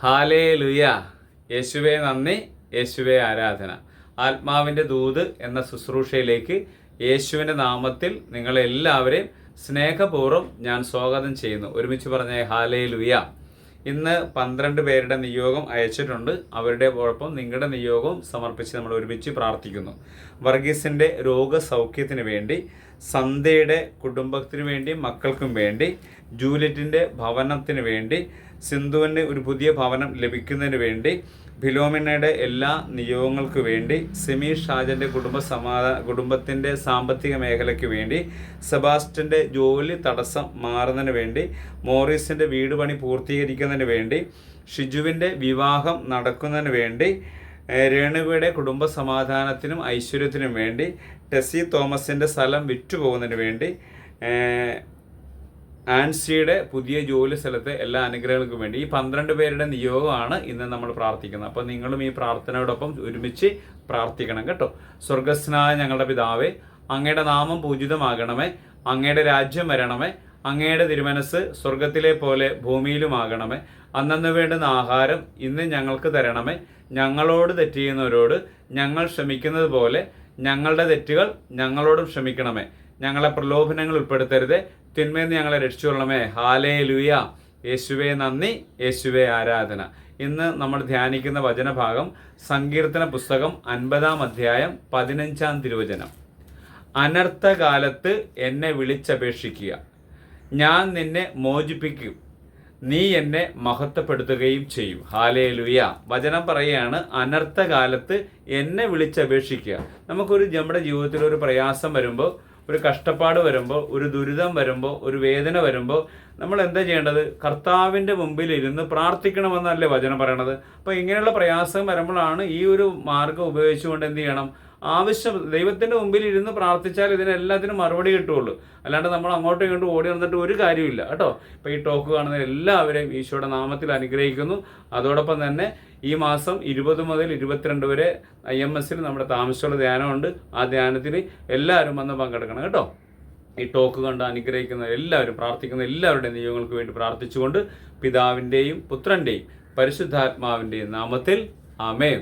Hallelujah. യേശുവേ നന്ദി, യേശുവേ ആരാധന. ആത്മാവിൻ്റെ ദൂത് എന്ന ശുശ്രൂഷയിലേക്ക് യേശുവിൻ്റെ നാമത്തിൽ നിങ്ങളെല്ലാവരെയും സ്നേഹപൂർവ്വം ഞാൻ സ്വാഗതം ചെയ്യുന്നു. ഒരുമിച്ച് പറഞ്ഞേ ഹാലേലുയ. ഇന്ന് 12 പേരുടെ നിയോഗം അയച്ചിട്ടുണ്ട്. അവരുടെ ഒപ്പം നിങ്ങളുടെ നിയോഗവും സമർപ്പിച്ച് നമ്മൾ ഒരുമിച്ച് പ്രാർത്ഥിക്കുന്നു. വർഗീസിൻ്റെ രോഗസൗഖ്യത്തിന് വേണ്ടി, സന്ധ്യയുടെ കുടുംബത്തിന് വേണ്ടി, മക്കൾക്കും വേണ്ടി, ജൂലിറ്റിൻ്റെ ഭവനത്തിന് വേണ്ടി, സിന്ധുവിന് ഒരു പുതിയ ഭവനം ലഭിക്കുന്നതിന് വേണ്ടി, ഫിലോമിനയുടെ എല്ലാ നിയോഗങ്ങൾക്ക് വേണ്ടി, സെമി ഷാജൻ്റെ കുടുംബത്തിൻ്റെ സാമ്പത്തിക മേഖലയ്ക്ക് വേണ്ടി, സെബാസ്റ്റ്യൻ്റെ ജോലി തടസ്സം മാറുന്നതിന് വേണ്ടി, മോറിസിൻ്റെ വീട് പണി പൂർത്തീകരിക്കുന്നതിന് വേണ്ടി, ഷിജുവിൻ്റെ വിവാഹം നടക്കുന്നതിന് വേണ്ടി, രേണുകയുടെ കുടുംബ സമാധാനത്തിനും ഐശ്വര്യത്തിനും വേണ്ടി, ടെസി തോമസിൻ്റെ സ്ഥലം വിറ്റുപോകുന്നതിന് വേണ്ടി, ആൻസിയുടെ പുതിയ ജോലി സ്ഥലത്തെ എല്ലാ അനുഗ്രഹങ്ങൾക്കും വേണ്ടി, ഈ 12 പേരുടെ നിയോഗമാണ് ഇന്ന് നമ്മൾ പ്രാർത്ഥിക്കുന്നത്. അപ്പോൾ നിങ്ങളും ഈ പ്രാർത്ഥനയോടൊപ്പം ഒരുമിച്ച് പ്രാർത്ഥിക്കണം കേട്ടോ. സ്വർഗസ്നായ ഞങ്ങളുടെ പിതാവേ, അങ്ങയുടെ നാമം പൂജിതമാകണമേ, അങ്ങയുടെ രാജ്യം വരണമേ, അങ്ങയുടെ തിരുമനസ് സ്വർഗത്തിലെ പോലെ ഭൂമിയിലുമാകണമേ. അന്നന്ന് വേണ്ടുന്ന ആഹാരം ഇന്ന് ഞങ്ങൾക്ക് തരണമേ. ഞങ്ങളോട് തെറ്റ് ചെയ്യുന്നവരോട് ഞങ്ങൾ ക്ഷമിക്കുന്നത് പോലെ ഞങ്ങളുടെ തെറ്റുകൾ ഞങ്ങളോടും ക്ഷമിക്കണമേ. ഞങ്ങളെ പ്രലോഭനങ്ങൾ ഉൾപ്പെടുത്തരുതേ, തിന്മയിൽ ഞങ്ങളെ രക്ഷിച്ചുകൊള്ളണമേ. ഹാലേലുയ. യേശുവേ നന്ദി, യേശുവേ ആരാധന. ഇന്ന് നമ്മൾ ധ്യാനിക്കുന്ന വചനഭാഗം സങ്കീർത്തന പുസ്തകം 50-ാം അധ്യായം 15-ാം തിരുവചനം. അനർത്ഥകാലത്ത് എന്നെ വിളിച്ചപേക്ഷിക്കുക, ഞാൻ നിന്നെ മോചിപ്പിക്കും, നീ എന്നെ മഹത്വപ്പെടുത്തുകയും ചെയ്യും. ഹാലേലുയ. വചനം പറയുകയാണ്, അനർത്ഥകാലത്ത് എന്നെ വിളിച്ചപേക്ഷിക്കുക. നമ്മുടെ ജീവിതത്തിൽ ഒരു പ്രയാസം വരുമ്പോൾ, ഒരു കഷ്ടപ്പാട് വരുമ്പോൾ, ഒരു ദുരിതം വരുമ്പോൾ, ഒരു വേദന വരുമ്പോൾ നമ്മൾ എന്താ ചെയ്യേണ്ടത്? കർത്താവിൻ്റെ മുമ്പിൽ ഇരുന്ന് പ്രാർത്ഥിക്കണമെന്നല്ലേ വചനം പറയണത്. അപ്പോൾ ഇങ്ങനെയുള്ള പ്രയാസം വരുമ്പോഴാണ് ഈ ഒരു മാർഗം ഉപയോഗിച്ചുകൊണ്ട് എന്ത് ചെയ്യണം? ദൈവത്തിൻ്റെ മുമ്പിൽ ഇരുന്ന് പ്രാർത്ഥിച്ചാൽ ഇതിനെല്ലാത്തിനും മറുപടി കിട്ടുകയുള്ളൂ. അല്ലാണ്ട് നമ്മൾ അങ്ങോട്ടും ഇങ്ങോട്ടും ഓടി വന്നിട്ട് ഒരു കാര്യമില്ല കേട്ടോ. ഇപ്പോൾ ഈ ടോക്ക് കാണുന്ന എല്ലാവരെയും ഈശോയുടെ നാമത്തിൽ അനുഗ്രഹിക്കുന്നു. അതോടൊപ്പം തന്നെ ഈ മാസം 20 മുതൽ 22 വരെ IMS-ൽ നമ്മുടെ താമസിച്ചുള്ള ധ്യാനമുണ്ട്. ആ ധ്യാനത്തിൽ എല്ലാവരും വന്ന് പങ്കെടുക്കണം കേട്ടോ. ഈ ടോക്ക് കണ്ട് അനുഗ്രഹിക്കുന്ന എല്ലാവരും, പ്രാർത്ഥിക്കുന്ന എല്ലാവരുടെയും നിയോഗങ്ങൾക്ക് വേണ്ടി പ്രാർത്ഥിച്ചുകൊണ്ട് പിതാവിൻ്റെയും പുത്രൻ്റെയും പരിശുദ്ധാത്മാവിൻ്റെയും നാമത്തിൽ ആമേൻ.